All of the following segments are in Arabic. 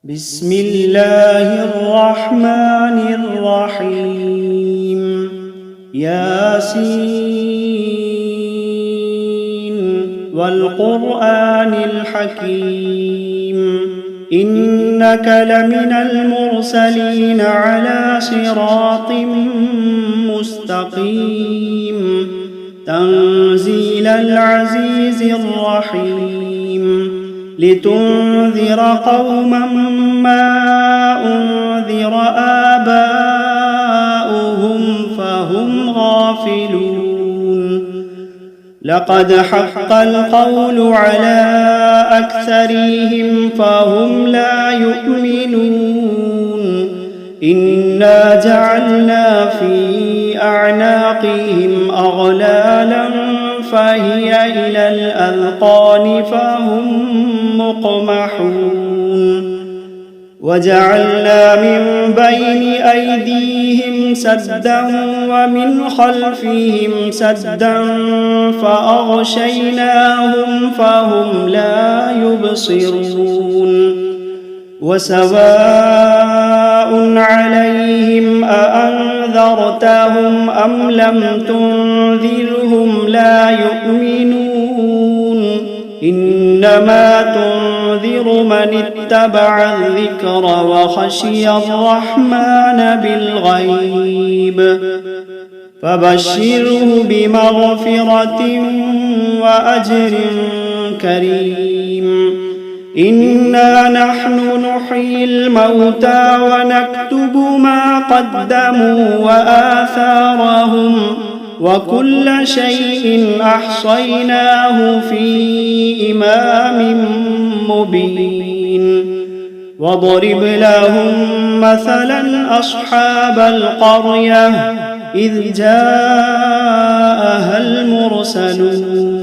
بسم الله الرحمن الرحيم ياسين والقرآن الحكيم إنك لمن المرسلين على صراط مستقيم تنزيل العزيز الرحيم لتنذر قوما ما أنذر آباؤهم فهم غافلون لقد حق القول على أكثرهم فهم لا يؤمنون إنا جعلنا في أعناقهم أغلالا فهي إلى الأذقان فهم مقمحون وجعلنا من بين أيديهم سدا ومن خلفهم سدا فأغشيناهم فهم لا يبصرون وسواء عليهم أأنذرتهم أم لم تنذرهم لا يؤمنون إنما تنذر من اتبع الذكر وخشي الرحمن بالغيب فبشره بمغفرة وأجر كريم إنا نحن نحيي الموتى ونكتب ما قدموا وآثارهم وكل شيء أحصيناه في إمام مبين واضرب لهم مثلا أصحاب القرية إذ جاءها المرسلون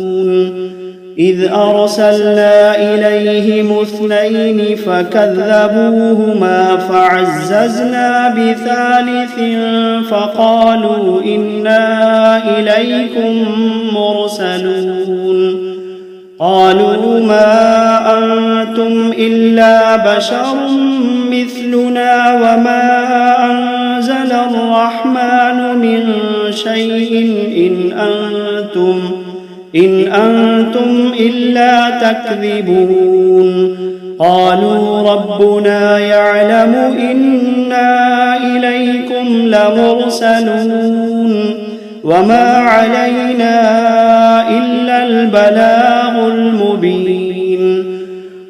إذ أرسلنا إليهم اثنين فكذبوهما فعززنا بثالث فقالوا إنا إليكم مرسلون قالوا ما أنتم إلا بشر مثلنا وما أنزل الرحمن من شيء إن أنتم إلا تكذبون قالوا ربنا يعلم إنا إليكم لمرسلون وما علينا إلا البلاغ المبين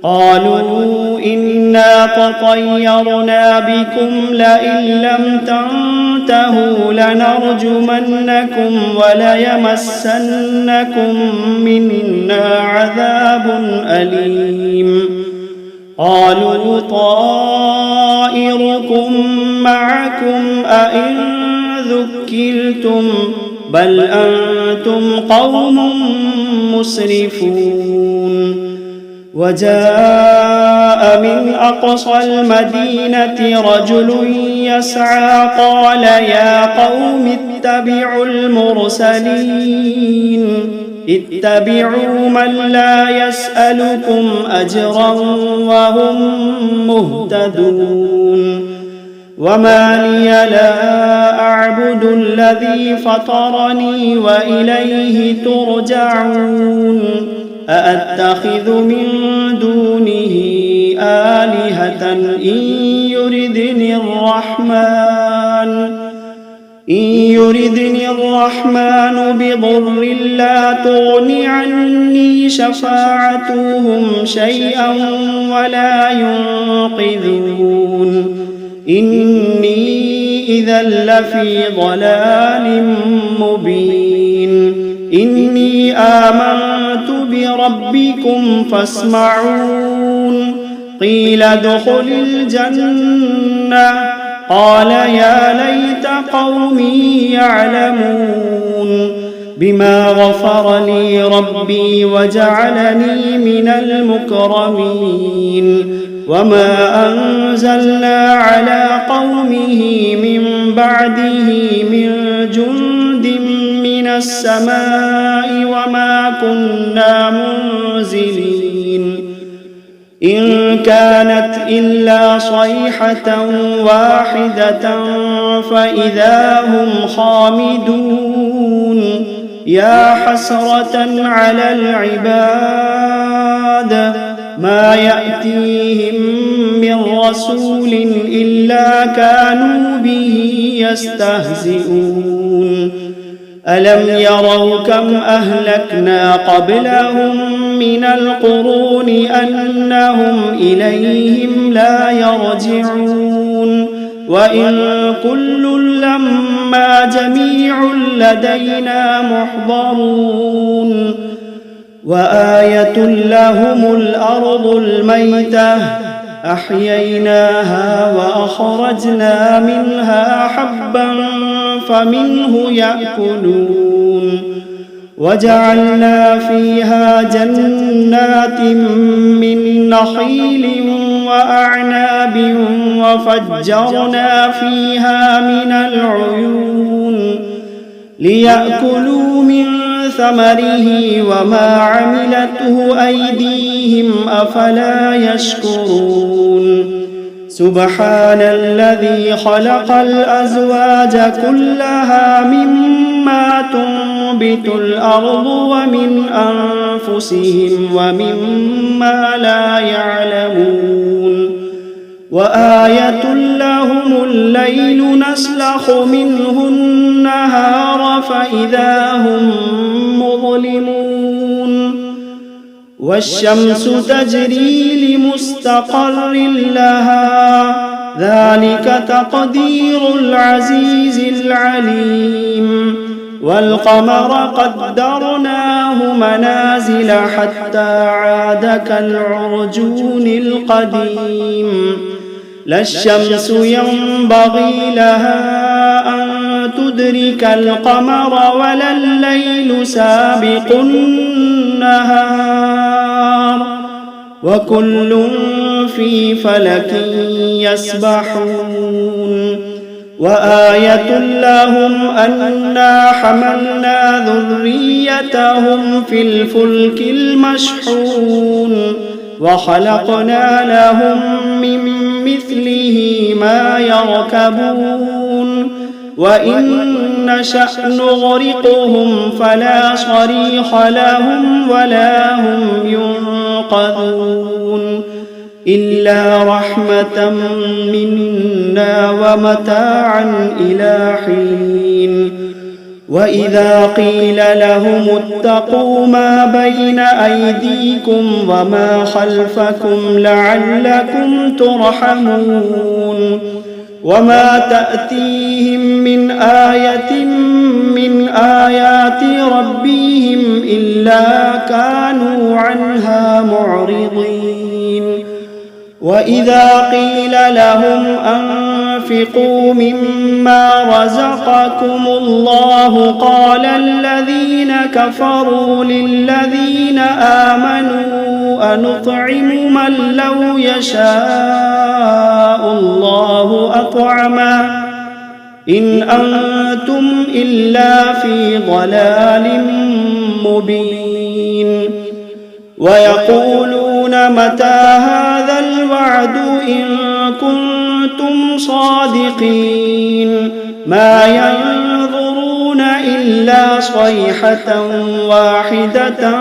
قالوا إنا تطيرنا بكم لئن لم تنتهوا لنرجمنكم وليمسنكم منا عذاب أليم قالوا طائركم معكم أئن ذكرتم بل أنتم قوم مسرفون وجاء من أقصى المدينة رجل يسعى قال يا قوم اتبعوا المرسلين اتبعوا من لا يسألكم أجرا وهم مهتدون وما لي لا أعبد الذي فطرني وإليه ترجعون أأتخذ من دونه آلهة إن يردني الرحمن بضر لا تغن عني شفاعتهم شيئا ولا ينقذون إني إذا لفي ضلال مبين إني آمنت بربكم فاسمعون قيل ادخل الجنة قال يا ليت قومي يعلمون بما غفر لي ربي وجعلني من المكرمين وما أنزلنا على قومه من بعده من جند من السماء وما كنا منزلين إن كانت إلا صيحة واحدة فإذا هم خامدون يا حسرة على العباد ما يأتيهم من رسول إلا كانوا به يستهزئون ألم يروا كم أهلكنا قبلهم من القرون أنهم إليهم لا يرجعون وإن كل لما جميع لدينا محضرون وآية لهم الأرض الميتة أحييناها وأخرجنا منها حبا فمنه يأكلون وجعلنا فيها جنات من نخيل وأعناب وفجرنا فيها من العيون ليأكلوا من ثمره وما عملته أيديهم أفلا يشكرون سبحان الذي خلق الأزواج كلها مما تنبت الأرض ومن أنفسهم ومما لا يعلمون وآية لهم الليل نسلخ منه النهار فإذا هم مظلمون والشمس تجري لمستقر لها ذلك تقدير العزيز العليم والقمر قدرناه منازل حتى عاد كالعرجون القديم لا الشمس ينبغي لها أن تدرك القمر ولا الليل سابق النهار وكل في فلك يسبحون وآية لهم أنا حملنا ذريتهم في الفلك المشحون وخلقنا لهم من مثله ما يركبون وإن نشأ نغرقهم فلا صريخ لهم ولا هم ينقذون إلا رحمة منا ومتاعا إلى حين وإذا قيل لهم اتقوا ما بين أيديكم وما خلفكم لعلكم ترحمون وما تأتيهم من آية من آيات ربهم إلا كانوا عنها معرضين وإذا قيل لهم أنفقوا مما رزقكم الله قال الذين كفروا للذين آمنوا أنطعم من لو يشاء الله أطعمه إن أنتم إلا في ضلال مبين ويقولون متى هذا الوعد إن كنتم صادقين ما ينظرون إلا صيحة واحدة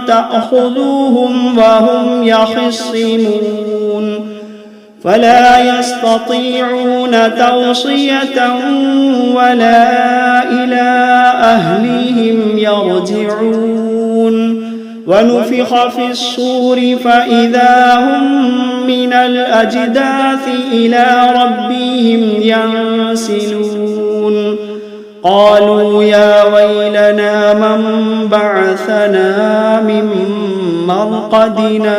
تأخذوهم وهم يخصمون فلا يستطيعون توصية ولا إلى أهلهم يرجعون ونفخ في الصور فإذا هم من الأجداث إلى ربهم ينسلون قالوا يا ويلنا من بعثنا من مرقدنا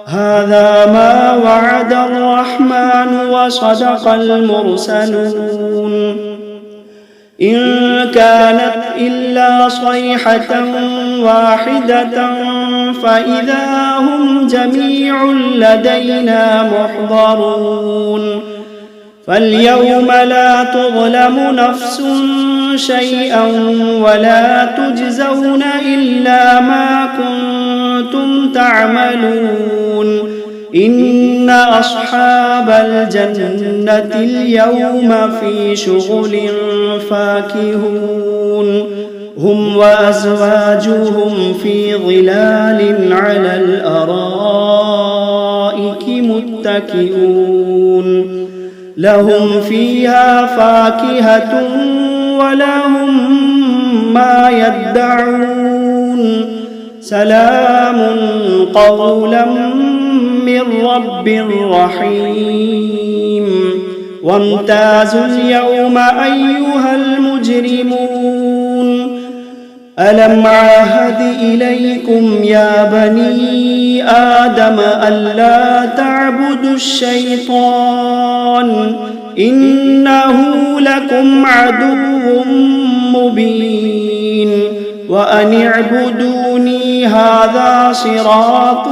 هذا ما وعد الرحمن وصدق المرسلون إن كانت إلا صيحة واحدة فإذا هم جميع لدينا محضرون فاليوم لا تظلم نفس شيئا ولا تجزون إلا ما كنتم كنتم تعملون إن أصحاب الجنة اليوم في شغل فاكهون هم وأزواجهم في ظلال على الأرائك متكئون لهم فيها فاكهة ولهم ما يدعون سلام قولا من رب رحيم وامتازوا اليوم أيها المجرمون ألم عاهد إليكم يا بني آدم ألا تعبدوا الشيطان إنه لكم عدو مبين وأن اعبدوني هذا صراط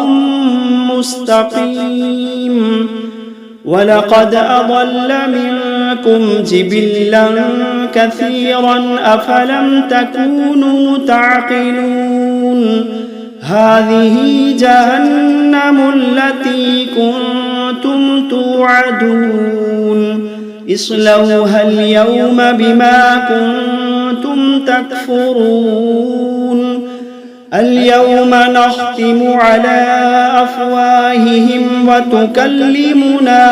مستقيم ولقد أضل منكم جبلا كثيرا أفلم تكونوا تعقلون هذه جهنم التي كنتم توعدون اصلوها اليوم بما كنتم تكفرون اليوم نختم على أفواههم وتكلمنا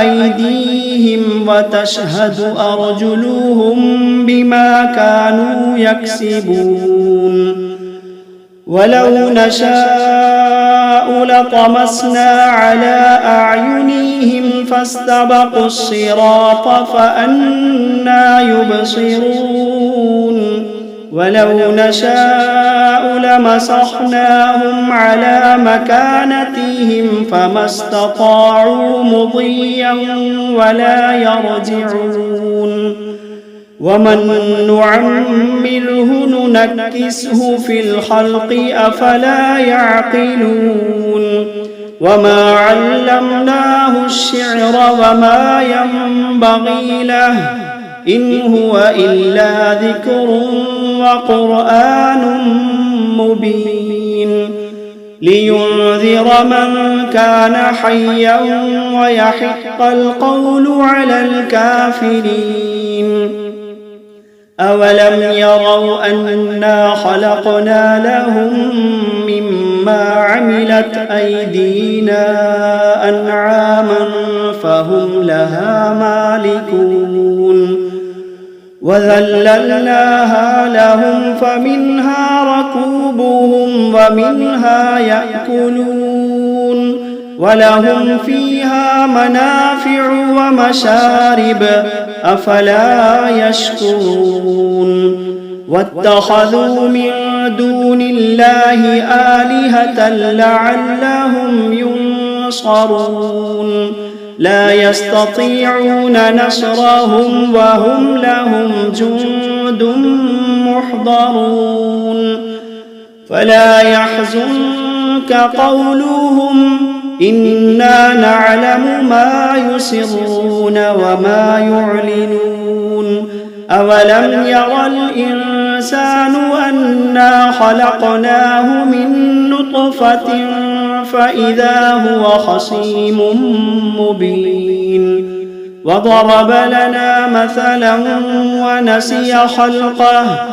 أيديهم وتشهد أرجلهم بما كانوا يكسبون ولو نشاء لطمسنا على أعينهم فاستبقوا الصراط فأنى يبصرون ولو نشاء لمسخناهم على مكانتهم فما استطاعوا مضيا ولا يرجعون ومن نعمره ننكسه في الخلق أفلا يعقلون وما علمناه الشعر وما ينبغي له إن هو إلا ذكر وقرآن مبين لينذر من كان حيا ويحق القول على الكافرين أولم يروا أنا خلقنا لهم مما عملت أيدينا أنعاما فهم لها مالكون وذللناها لهم فمنها ركوبهم ومنها يأكلون ولهم فيها منافع ومشارب أفلا يشكرون واتخذوا من دون الله آلهة لعلهم ينصرون لا يستطيعون نصرهم وهم لهم جند محضرون فلا يحزنك قولهم إنا نعلم ما يسرون وما يعلنون أولم ير الإنسان أنا خلقناه من نطفة فإذا هو خصيم مبين وضرب لنا مثلا ونسي خلقه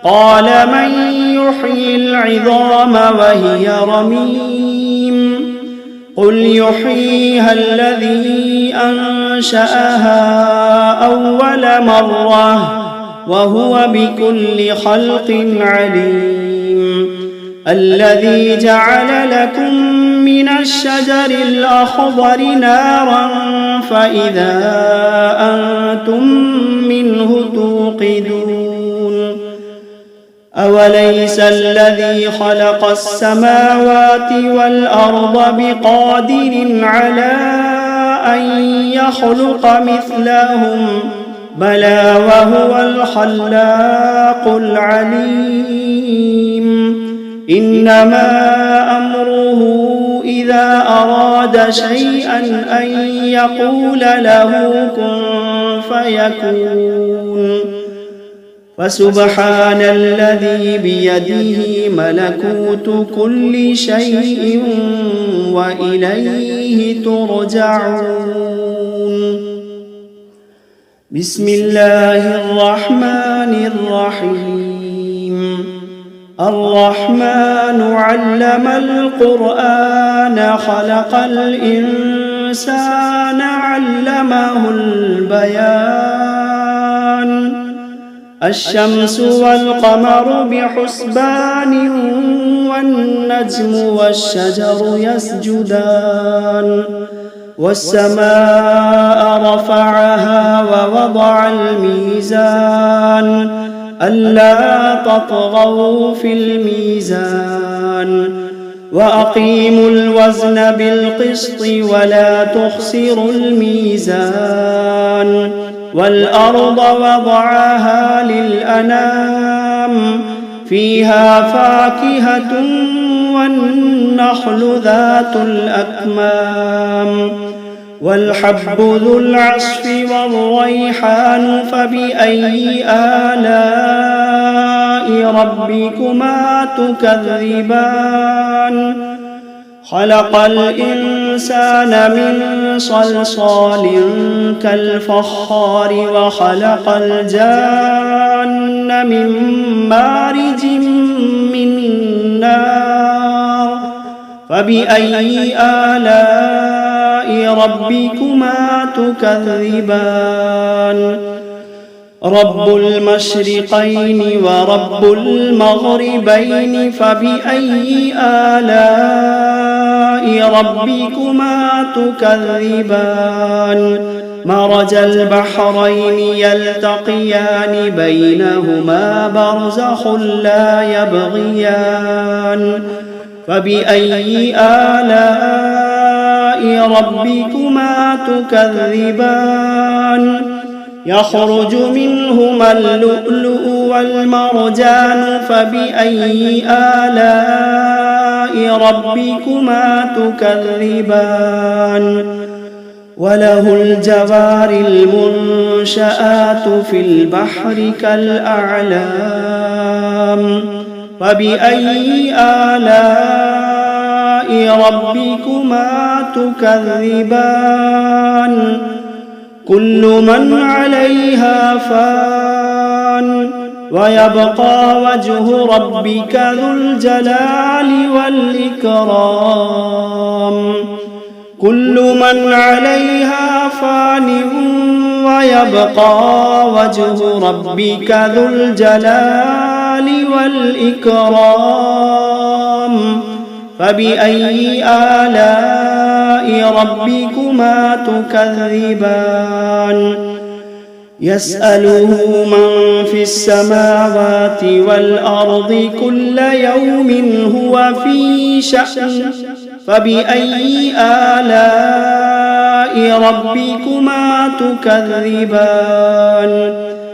قال من يحيي العظام وهي رميم قل يحييها الذي أنشأها أول مرة وهو بكل خلق عليم الذي جعل لكم من الشجر الأخضر نارا فإذا أنتم منه توقدون أوليس الذي خلق السماوات والأرض بقادر على أن يخلق مثلهم بلى وهو الخلاق العليم إنما أمره إذا أراد شيئا أن يقول له كن فيكون وسبحان الذي بيده ملكوت كل شيء وإليه ترجعون. بسم الله الرحمن الرحيم. الرحمن علم القرآن خلق الإنسان علمه البيان. الشمس والقمر بحسبان والنجم والشجر يسجدان. والسماء رفعها ووضع الميزان ألا تطغوا في الميزان وأقيموا الوزن بالقسط ولا تخسروا الميزان. والأرض وضعها للأنام فيها فاكهة والنخل ذات الأكمام والحب ذو العصف والريحان فبأي آلاء ربكما تكذبان. خلق الإنسان من صلصال كالفخار وخلق الجان من مارج من نار فبأي آلاء ربكما تكذبان. رب المشرقين ورب المغربين فبأي آلاء ربكما تكذبان. مرج البحرين يلتقيان بينهما برزخ لا يبغيان فبأي آلاء ربكما تكذبان. يخرج منهما اللؤلؤ والمرجان فبأي آلاء ربكما تكذبان. وله الجوار المنشآت في البحر كالأعلام فبأي آلاء ربكما تكذبان. كل من عليها فان ويبقى وجه ربك ذو الجلال والإكرام. كل من عليها فان ويبقى وجه ربك ذو الجلال والإكرام فبأي آلاء ربكما تكذبان. يسأله من في السماوات والأرض كل يوم هو في شأن فبأي آلاء ربكما تكذبان.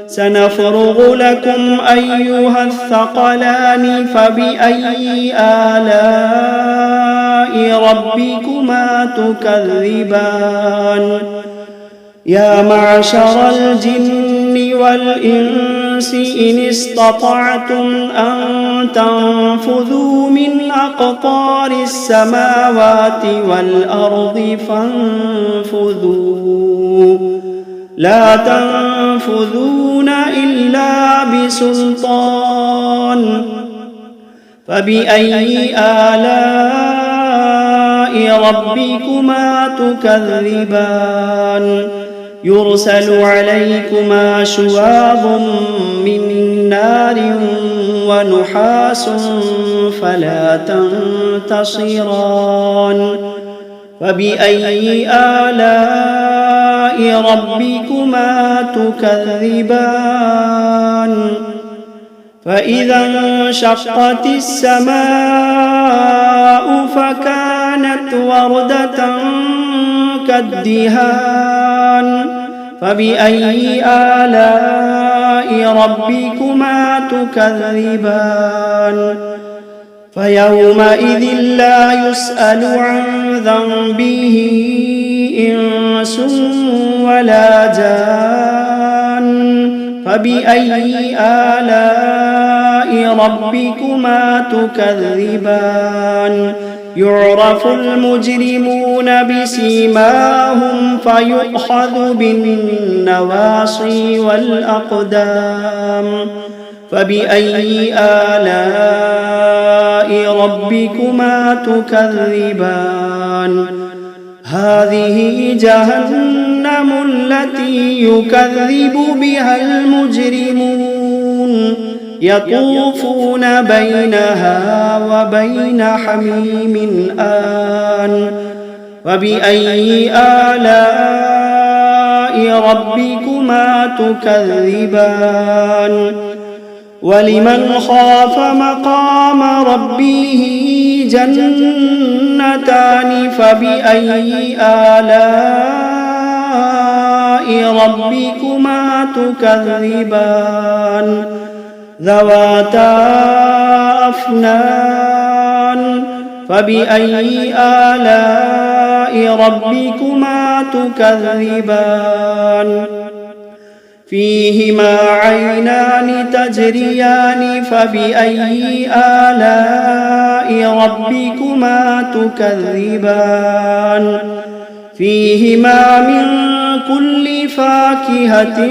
سنفرغ لكم أيها الثقلان فبأي آلاء ربكما تكذبان. يا معشر الجن والإنس إن استطعتم أن تنفذوا من أقطار السماوات والأرض فانفذوا لا تنفذون إلا بسلطان فبأي آلاء ربكما تكذبان. يرسل عليكما شواظ من نار ونحاس فلا تنتصران فبأي آلاء ربكما تكذبان. فإذا انشقت السماء فكانت وردة كالدهان فبأي آلاء ربكما تكذبان. فيومئذ لا يسأل عن ذنبه إنس ولا جان فبأي آلاء ربكما تكذبان يعرف المجرمون بسيماهم فيؤخذ بالنواصي والأقدام فبأي آلاء ربكما تكذبان هذه جهنم التي يكذب بها المجرمون يطوفون بينها وبين حميم آن فبأي آلاء ربكما تكذبان ولمن خاف مقام ربه جنتان فبأي آلاء ربكما تكذبان ذواتا أفنان فبأي آلاء ربكما تكذبان فيهما عينان تجريان فبأي آلاء ربكما تكذبان فيهما من كل فاكهة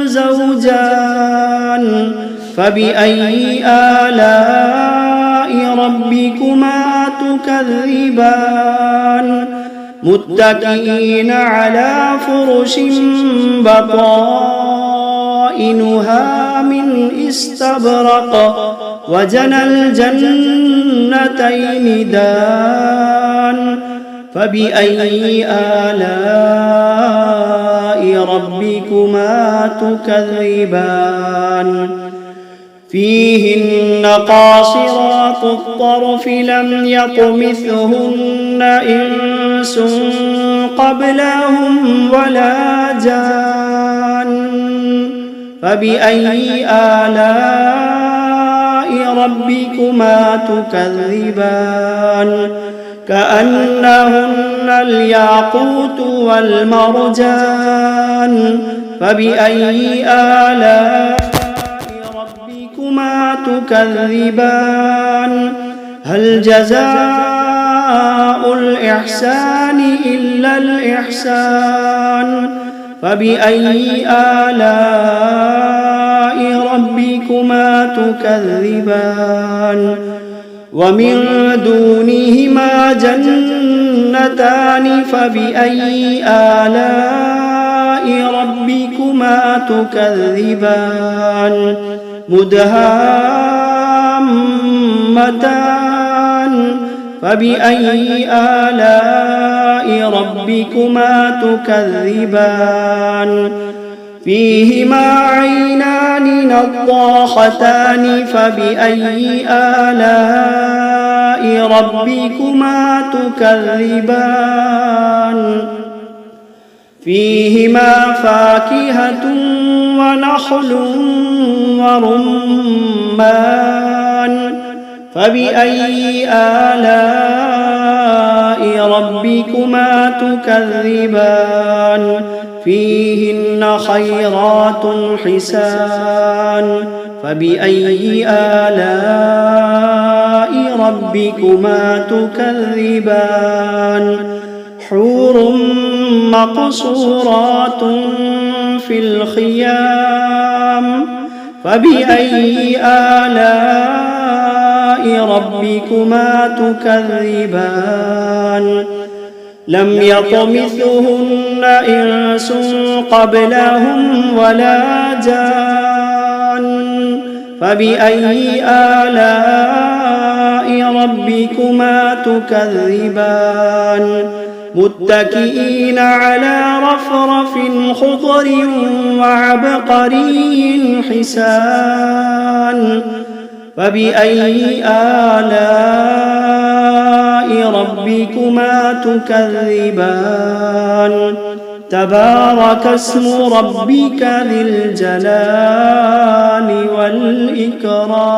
زوجان فبأي آلاء ربكما تكذبان متكئين على فرش بطائنها من استبرق وجنى الجنتين دان فبأي آلاء ربكما تكذبان فيهن قاصرات الطرف لم يطمثهن إنس قبلهم ولا جان فبأي آلاء ربكما تكذبان كأنهن الياقوت والمرجان فبأي آلاء ربكما تكذبان هل جزاء الإحسان إلا الإحسان فبأي آلاء ربكما تكذبان ومن دونهما جنتان فبأي آلاء ربكما تكذبان مدهامتان فبأي آلاء ربكما تكذبان فيهما عينان نضاختان فبأي آلاء ربكما تكذبان فيهما فاكهة ونخل ورمان فبأي آلاء ربكما تكذبان فيهن خيرات حسان فبأي آلاء ربكما تكذبان حور مقصورات في الخيام فبأي آلاء ربكما تكذبان لم يطمثهن إنس قبلهم ولا جان فبأي آلاء ربكما تكذبان متكئين على رفرف خضر وعبقري حسان فبأي آلاء ربكما تكذبان تبارك اسم ربك ذي الجلال والإكرام.